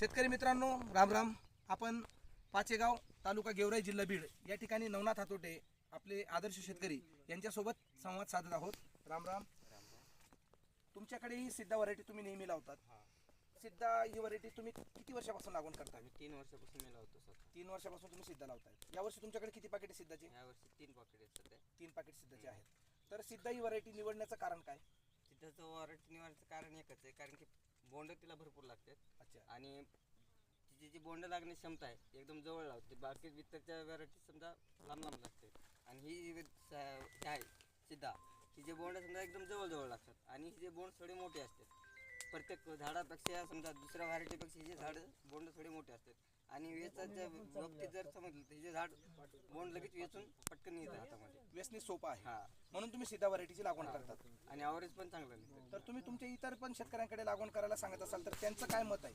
शेतकरी मित्रांनो, राम राम. आपण पाचेगाव तालुका गेवराई जिल्हा बीड या ठिकाणी नवनाथ हातोटे आपले आदर्श शेतकरी यांच्यासोबत संवाद साधत आहोत. राम राम. तुमच्याकडे ही सिद्धा व्हरायटी तुम्ही नेहमी लावतात. सिद्धा ही व्हरायटी तुम्ही किती वर्षापासून लागवड करताय? 3 वर्षापासून मी लावतो सर. 3 वर्षापासून तुम्ही सिद्धा लावताय. यावर्षी तुमच्याकडे किती पाकिट सिद्धाचे? यावर्षी 3 पॉकेट आहेत सध्या. 3 पाकिट सिद्धाचे आहेत. तर सिद्धा ही व्हरायटी निवडण्याचं कारण काय? तिथं वॉरंटी निवारण्याचं कारण एकच आहे, कारण की बोंड तिला भरपूर लागतात. अच्छा. आणि तिची जी बोंड लागण्याची क्षमता आहे एकदम जवळ लावते. बाकी वितरच्या व्हरायटी समजा लांब लांब लागते. आणि ही हे आहे सिद्धा, हिचे बोंड समजा एकदम जवळ लागतात आणि हिचे बोंड थोडे मोठे असतात. प्रत्येक झाडापेक्षा समजा दुसऱ्या व्हरायटीपेक्षा हिचे झाड बोंड थोडे मोठे असतात. आणि वेचाच्या बाबतीत जर समजलं तर हिचे झाड बोंड लगेच वेचून पटकन येतं हातामध्ये. वेचणे सोपं आहे. हा. म्हणून तुम्ही सिद्धा व्हरायटीची लागवड करतात. आणि ॲव्हरेज पण चांगलं निघतं. तर तुम्ही तुमच्या इतर पण शेतकऱ्यांकडे लागवड करायला सांगत असाल तर त्यांचं काय मत आहे?